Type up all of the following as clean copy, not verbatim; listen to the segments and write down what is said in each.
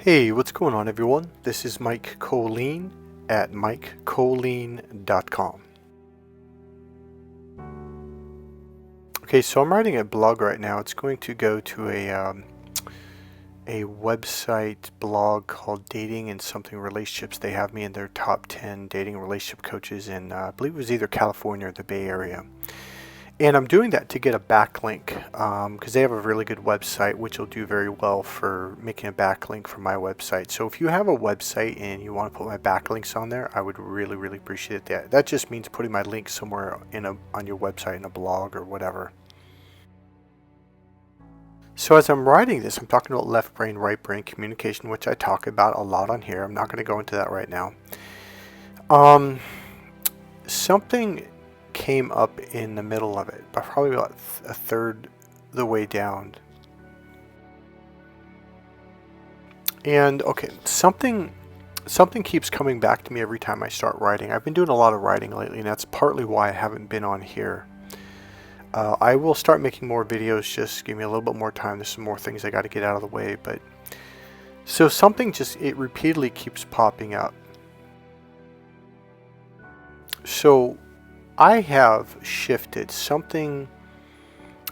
Hey, what's going on everyone? This is Mike Kollin at MikeKollin.com. Okay, so I'm writing a blog right now. It's going to go to a website blog called Dating and Something Relationships. They have me in their top 10 dating and relationship coaches in, I believe it was either California or the Bay Area. And I'm doing that to get a backlink because they have a really good website, which will do very well for making a backlink for my website. So if you have a website and you want to put my backlinks on there, I would really, really appreciate that. That just means putting my link somewhere on your website in a blog or whatever. So as I'm writing this, I'm talking about left brain, right brain communication, which I talk about a lot on here. I'm not going to go into that right now. Something came up in the middle of it, but probably about a third the way down. And okay, something keeps coming back to me every time I start writing. I've been doing a lot of writing lately, and that's partly why I haven't been on here. I will start making more videos. Just give me a little bit more time. There's some more things I got to get out of the way, but so something it repeatedly keeps popping up. So I have shifted something,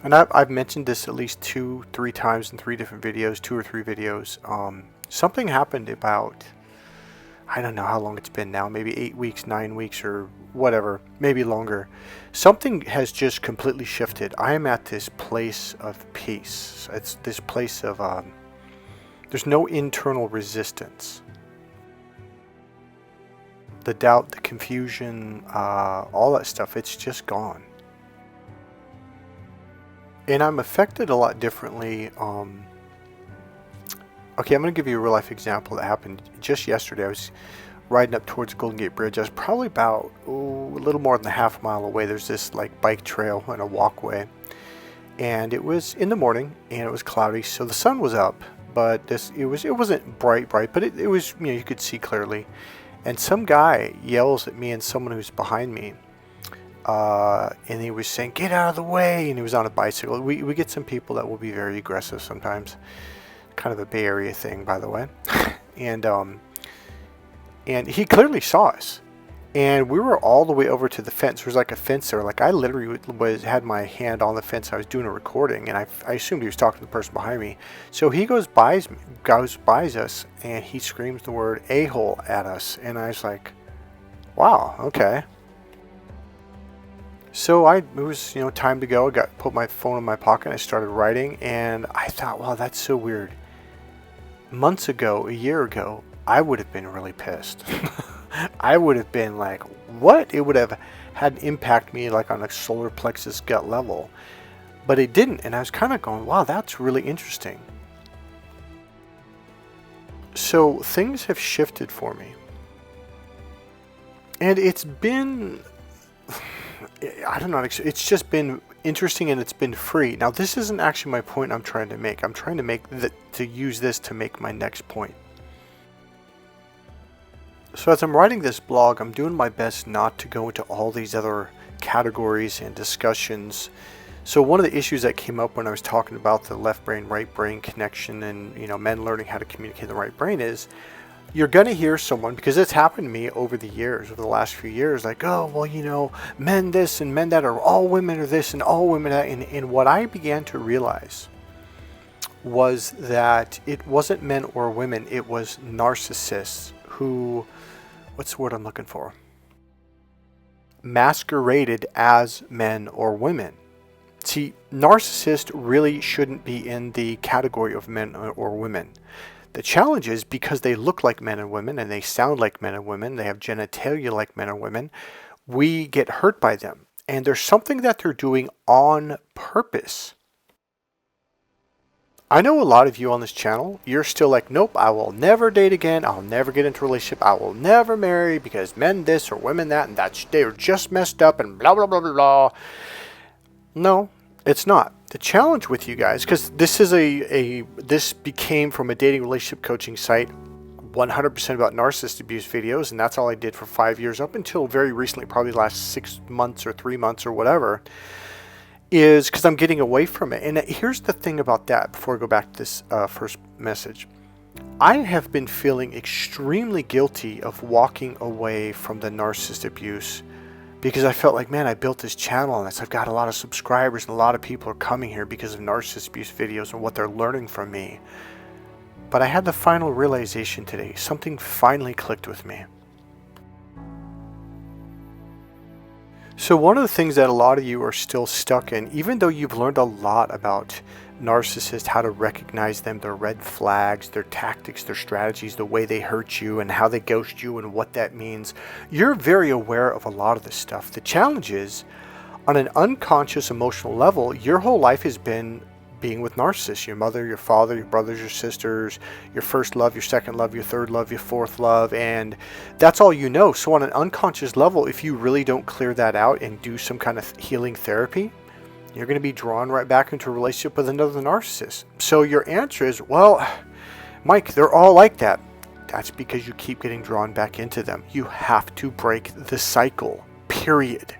and I've mentioned this at least 2-3 times in 3 different videos, 2 or 3 videos. Something happened about, I don't know how long it's been now, maybe 8 weeks, 9 weeks, or whatever, maybe longer. Something has just completely shifted. I am at this place of peace. It's this place of, there's no internal resistance. The doubt, the confusion, all that stuff, it's just gone. And I'm affected a lot differently. Okay, I'm going to give you a real life example that happened just yesterday. I was riding up towards Golden Gate Bridge. I was probably about a little more than a half mile away. There's this like bike trail and a walkway. And it was in the morning and it was cloudy, so the sun was up, but it wasn't bright, but it was, you could see clearly. And some guy yells at me and someone who's behind me, and he was saying, "Get out of the way!" And he was on a bicycle. We get some people that will be very aggressive sometimes, kind of a Bay Area thing, by the way. And he clearly saw us, and we were all the way over to the fence. There was like a fence there. Like I literally had my hand on the fence. I was doing a recording, and I assumed he was talking to the person behind me. So he goes by us, and he screams the word "a-hole" at us, and I was like, "Wow, okay." So it was time to go. I put my phone in my pocket, and I started writing, and I thought, wow, that's so weird. Months ago, a year ago, I would have been really pissed. I would have been like, what? It would have had impact me like on a solar plexus gut level, but it didn't. And I was kind of going, wow, that's really interesting. So things have shifted for me, and it's been, I don't know, it's just been interesting, and it's been free. Now this isn't actually my point I'm trying to make. I'm trying to use this to make my next point. So as I'm writing this blog, I'm doing my best not to go into all these other categories and discussions. So one of the issues that came up when I was talking about the left brain, right brain connection and, men learning how to communicate in the right brain is you're going to hear someone, because it's happened to me over the last few years, like, oh, well, men this and men that, or all women are this and all women that. And what I began to realize was that it wasn't men or women, it was narcissists who, what's the word I'm looking for? Masqueraded as men or women. See, narcissists really shouldn't be in the category of men or women. The challenge is because they look like men and women and they sound like men and women, they have genitalia like men and women, we get hurt by them. And there's something that they're doing on purpose. I know a lot of you on this channel, you're still like, nope, I will never date again. I'll never get into a relationship. I will never marry because men this or women that, and they're just messed up and blah, blah, blah, blah, blah. No, it's not. The challenge with you guys, because this is this became from a dating relationship coaching site, 100% about narcissist abuse videos, and that's all I did for 5 years up until very recently, probably the last 6 months or 3 months or whatever. Is because I'm getting away from it. And here's the thing about that before I go back to this first message. I have been feeling extremely guilty of walking away from the narcissist abuse because I felt like, man, I built this channel on this. I've got a lot of subscribers and a lot of people are coming here because of narcissist abuse videos and what they're learning from me. But I had the final realization today. Something finally clicked with me. So one of the things that a lot of you are still stuck in, even though you've learned a lot about narcissists, how to recognize them, their red flags, their tactics, their strategies, the way they hurt you and how they ghost you and what that means, you're very aware of a lot of this stuff. The challenge is, on an unconscious emotional level, your whole life has been being with narcissists. Your mother, your father, your brothers, your sisters, your first love, your second love, your third love, your fourth love, and that's all you know. So on an unconscious level, if you really don't clear that out and do some kind of healing therapy, you're going to be drawn right back into a relationship with another narcissist. So your answer is, well, Mike, they're all like that. That's because you keep getting drawn back into them. You have to break the cycle, period.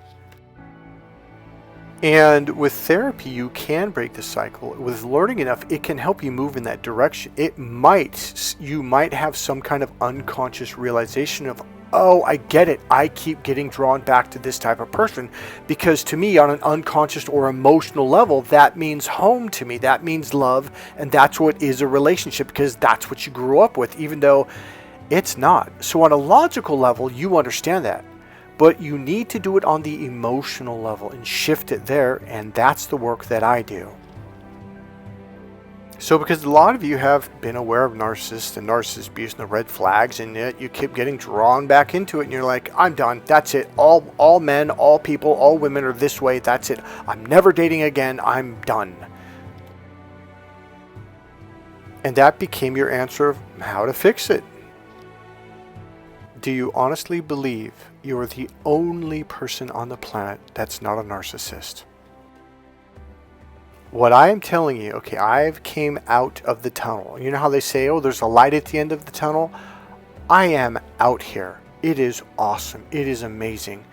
And with therapy, you can break the cycle. With learning enough, it can help you move in that direction. You might have some kind of unconscious realization of, oh, I get it. I keep getting drawn back to this type of person because to me, on an unconscious or emotional level, that means home to me. That means love. And that's what is a relationship because that's what you grew up with, even though it's not. So on a logical level, you understand that. But you need to do it on the emotional level and shift it there, and that's the work that I do. So because a lot of you have been aware of narcissists and narcissist abuse and the red flags, and yet you keep getting drawn back into it, and you're like, I'm done, that's it. All men, all people, all women are this way, that's it. I'm never dating again, I'm done. And that became your answer of how to fix it. Do you honestly believe you are the only person on the planet that's not a narcissist? What I am telling you, okay, I've came out of the tunnel. You know how they say, oh, there's a light at the end of the tunnel? I am out here. It is awesome. It is amazing.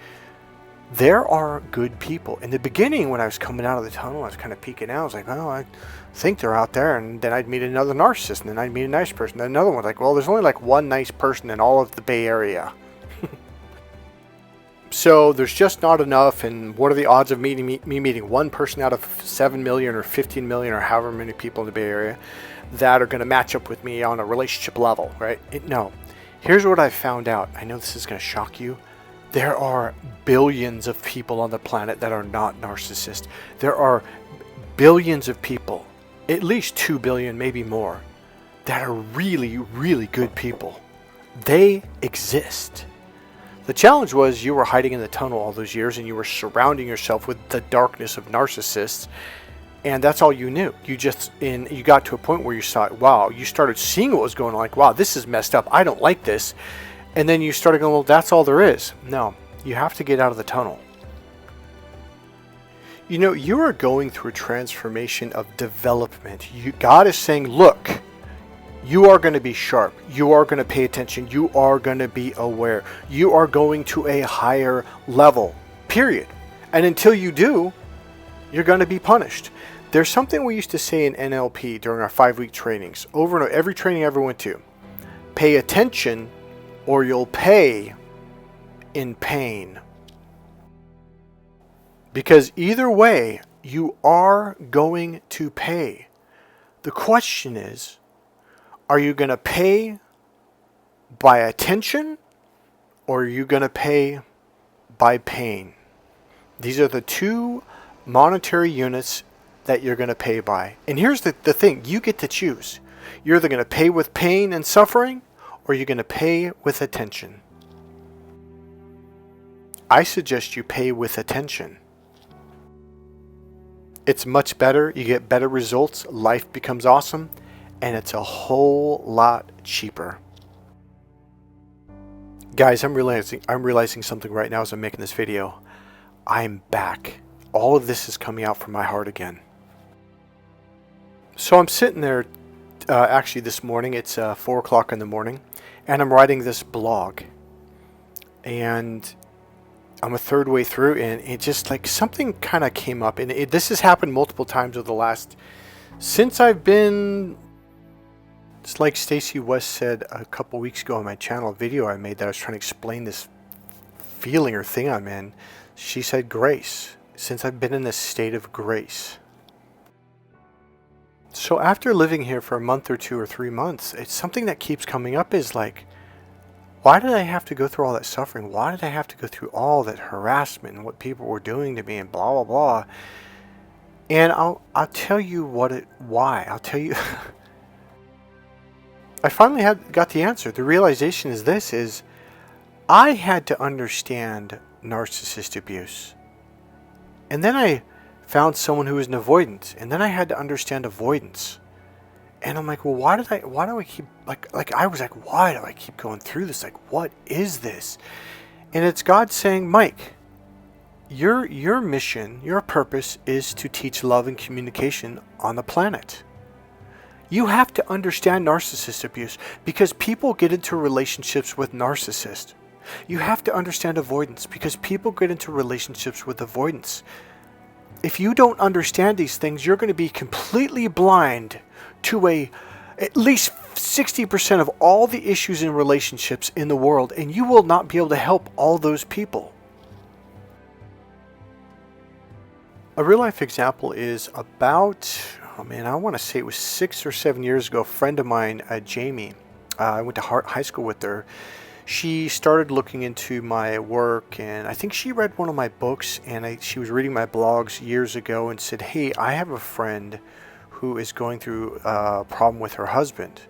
There are good people. In the beginning, when I was coming out of the tunnel, I was kind of peeking out. I was like, oh, I think they're out there. And then I'd meet another narcissist, and then I'd meet a nice person. Then another one, like, well, there's only like one nice person in all of the Bay Area. So there's just not enough. And what are the odds of me meeting one person out of 7 million or 15 million or however many people in the Bay Area that are going to match up with me on a relationship level, right? No. Here's what I found out. I know this is going to shock you. There are billions of people on the planet that are not narcissists. There are billions of people, at least 2 billion, maybe more, that are really, really good people. They exist. The challenge was you were hiding in the tunnel all those years and you were surrounding yourself with the darkness of narcissists, and that's all you knew. You got to a point where you saw, wow, you started seeing what was going on, like, wow, this is messed up. I don't like this. And then you started going, well, that's all there is. No, you have to get out of the tunnel. You know, you are going through a transformation of development. God is saying, look, you are going to be sharp. You are going to pay attention. You are going to be aware. You are going to a higher level, period. And until you do, you're going to be punished. There's something we used to say in NLP during our 5-week trainings, over and over, every training I ever went to. Pay attention or you'll pay in pain. Because either way, you are going to pay. The question is, are you going to pay by attention or are you going to pay by pain? These are the two monetary units that you're going to pay by. And here's the thing, you get to choose. You're either going to pay with pain and suffering or you're going to pay with attention. I suggest you pay with attention. It's much better, you get better results, life becomes awesome, and it's a whole lot cheaper. Guys, I'm realizing something right now as I'm making this video. I'm back. All of this is coming out from my heart again. So I'm sitting there, actually this morning, it's 4 o'clock in the morning, and I'm writing this blog. And I'm a third way through, and it just like something kind of came up. And this has happened multiple times over the last, since I've been It's like Stacey West said a couple weeks ago on my channel, a video I made that I was trying to explain this feeling or thing I'm in. She said grace. Since I've been in this state of grace. So after living here for a month or 2 or 3 months, it's something that keeps coming up is like, why did I have to go through all that suffering? Why did I have to go through all that harassment and what people were doing to me and blah, blah, blah. And I'll tell you why. I'll tell you. I finally got the answer. The realization is this, is I had to understand narcissist abuse. And then I found someone who was an avoidant, and then I had to understand avoidance. And I'm like, well, why do I keep, I was like, why do I keep going through this? Like, what is this? And it's God saying, Mike, your mission, your purpose is to teach love and communication on the planet. You have to understand narcissist abuse because people get into relationships with narcissists. You have to understand avoidance because people get into relationships with avoidance. If you don't understand these things, you're going to be completely blind to at least 60% of all the issues in relationships in the world, and you will not be able to help all those people. A real life example is about, I want to say it was 6 or 7 years ago, a friend of mine, Jamie, I went to high school with her. She started looking into my work, and I think she read one of my books, and she was reading my blogs years ago and said, hey, I have a friend who is going through a problem with her husband.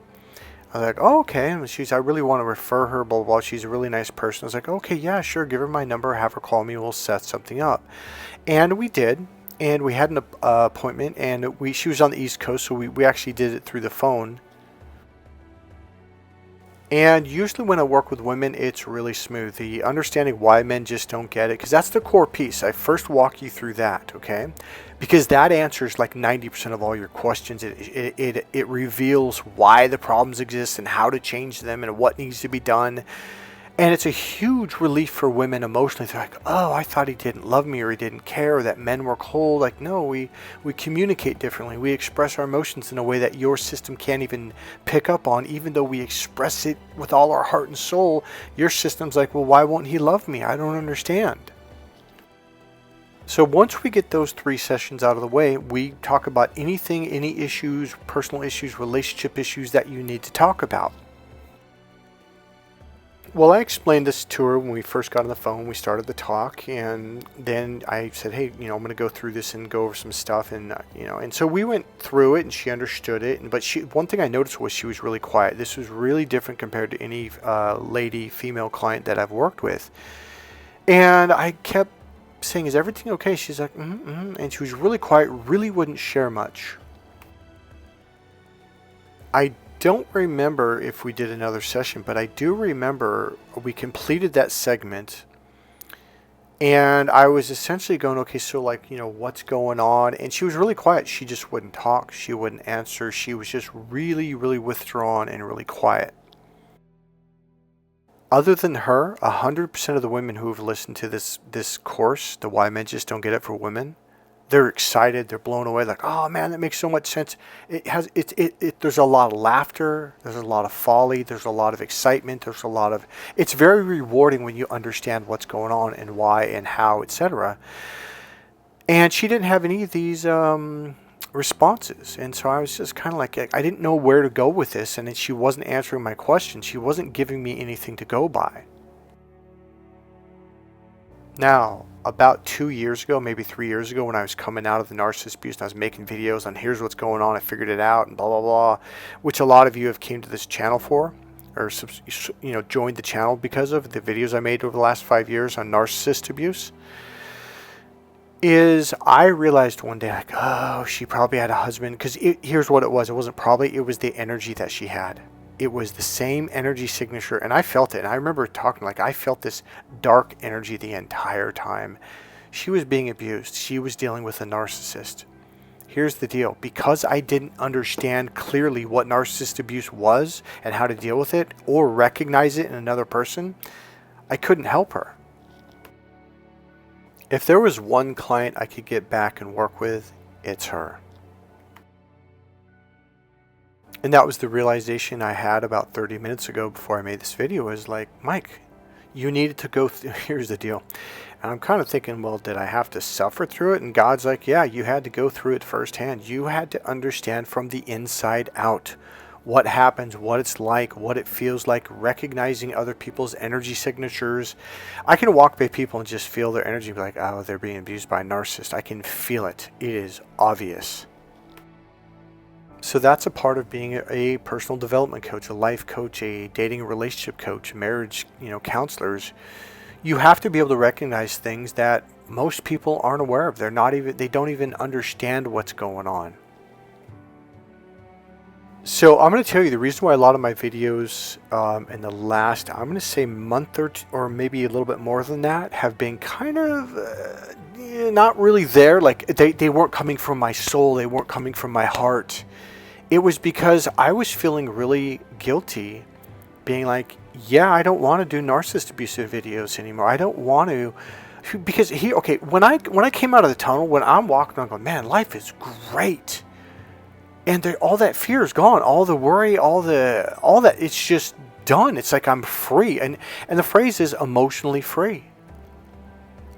I was like, oh, okay. And I really want to refer her, blah, blah, blah. She's a really nice person. I was like, okay, yeah, sure. Give her my number, have her call me, we'll set something up. And we did, and we had an appointment, and she was on the East Coast, so we actually did it through the phone. And usually when I work with women, it's really smooth. The understanding why men just don't get it, because that's the core piece. I first walk you through that, okay? Because that answers like 90% of all your questions. It reveals why the problems exist and how to change them and what needs to be done. And it's a huge relief for women emotionally. They're like, oh, I thought he didn't love me or he didn't care or that men were cold. Like, no, we communicate differently. We express our emotions in a way that your system can't even pick up on. Even though we express it with all our heart and soul, your system's like, well, why won't he love me? I don't understand. So once we get those 3 sessions out of the way, we talk about anything, any issues, personal issues, relationship issues that you need to talk about. Well, I explained this to her when we first got on the phone. We started the talk, and then I said, hey, I'm going to go through this and go over some stuff, and and so we went through it, and she understood it. But one thing I noticed was she was really quiet. This was really different compared to any female client that I've worked with. And I kept saying, is everything okay? She's like, and she was really quiet, really wouldn't share much. I don't remember if we did another session, but I do remember we completed that segment, and I was essentially going, okay, so what's going on? And she was really quiet. She just wouldn't talk. She wouldn't answer. She was just really, really withdrawn and really quiet. Other than her, 100% of the women who have listened to this course, the Why Men Just Don't Get It for Women, they're excited, they're blown away, like, oh man, that makes so much sense. There's a lot of laughter, there's a lot of folly, there's a lot of excitement, it's very rewarding when you understand what's going on and why and how, etc. And she didn't have any of these responses, and so I was just kind of like, I didn't know where to go with this, and she wasn't answering my questions. She wasn't giving me anything to go by. Now, about 2 years ago, maybe 3 years ago, when I was coming out of the narcissist abuse and I was making videos on here's what's going on, I figured it out, and blah, blah, blah, which a lot of you have came to this channel for, or joined the channel because of the videos I made over the last 5 years on narcissist abuse, is I realized one day, like, oh, she probably had a husband, because here's what it was. It wasn't probably, it was the energy that she had. It was the same energy signature, and I felt it. And I remember talking, like, I felt this dark energy the entire time. She was being abused. She was dealing with a narcissist. Here's the deal. Because I didn't understand clearly what narcissist abuse was and how to deal with it or recognize it in another person, I couldn't help her. If there was one client I could get back and work with, it's her. And that was the realization I had about 30 minutes ago before I made this video, is like, Mike, you needed to go through, here's the deal. And I'm kind of thinking, well, did I have to suffer through it? And God's like, yeah, you had to go through it firsthand. You had to understand from the inside out what happens, what it's like, what it feels like, recognizing other people's energy signatures. I can walk by people and just feel their energy, be like, oh, they're being abused by a narcissist. I can feel it. It is obvious. So that's a part of being a personal development coach, a life coach, a dating and relationship coach, marriage, counselors. You have to be able to recognize things that most people aren't aware of. They don't even understand what's going on. So I'm going to tell you the reason why a lot of my videos in the last, I'm going to say month or maybe a little bit more than that, have been kind of not really there. Like they weren't coming from my soul. They weren't coming from my heart. It was because I was feeling really guilty, being like, yeah, I don't want to do narcissist abusive videos anymore. I don't want to, because when I came out of the tunnel, when I'm walking, I'm going, man, life is great. And all that fear is gone. All the worry, all that, it's just done. It's like I'm free. And the phrase is emotionally free.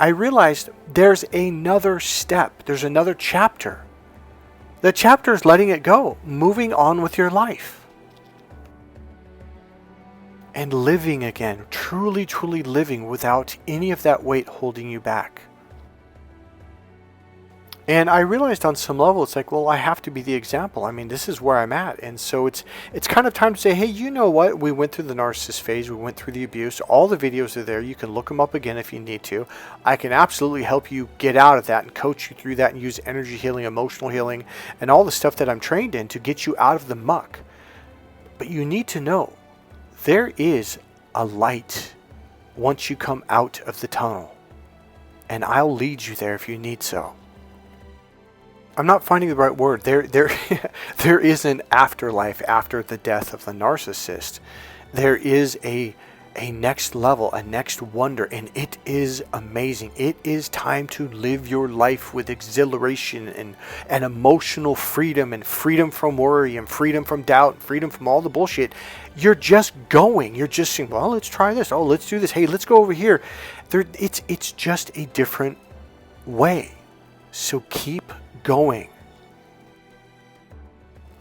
I realized there's another step. There's another chapter. The chapter is letting it go, moving on with your life. And living again, truly, truly living without any of that weight holding you back. And I realized on some level, it's like, well, I have to be the example. I mean, this is where I'm at. And so it's kind of time to say, hey, you know what? We went through the narcissist phase. We went through the abuse. All the videos are there. You can look them up again if you need to. I can absolutely help you get out of that and coach you through that and use energy healing, emotional healing, and all the stuff that I'm trained in to get you out of the muck. But you need to know there is a light once you come out of the tunnel. And I'll lead you there if you need so. I'm not finding the right word. There is an afterlife after the death of the narcissist. There is a next level, a next wonder, and it is amazing. It is time to live your life with exhilaration and emotional freedom, and freedom from worry, and freedom from doubt, and freedom from all the bullshit. You're just going. You're just saying, well, let's try this. Oh, let's do this. Hey, let's go over here. It's just a different way. So keep going.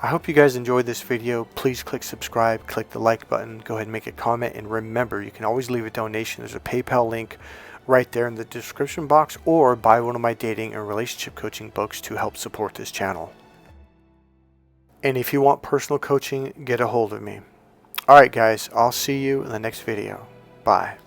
I hope you guys enjoyed this video. Please click subscribe, click the like button, go ahead and make a comment, and remember, you can always leave a donation. There's a PayPal link right there in the description box, or buy one of my dating and relationship coaching books to help support this channel. And if you want personal coaching, get a hold of me. Alright guys, I'll see you in the next video. Bye.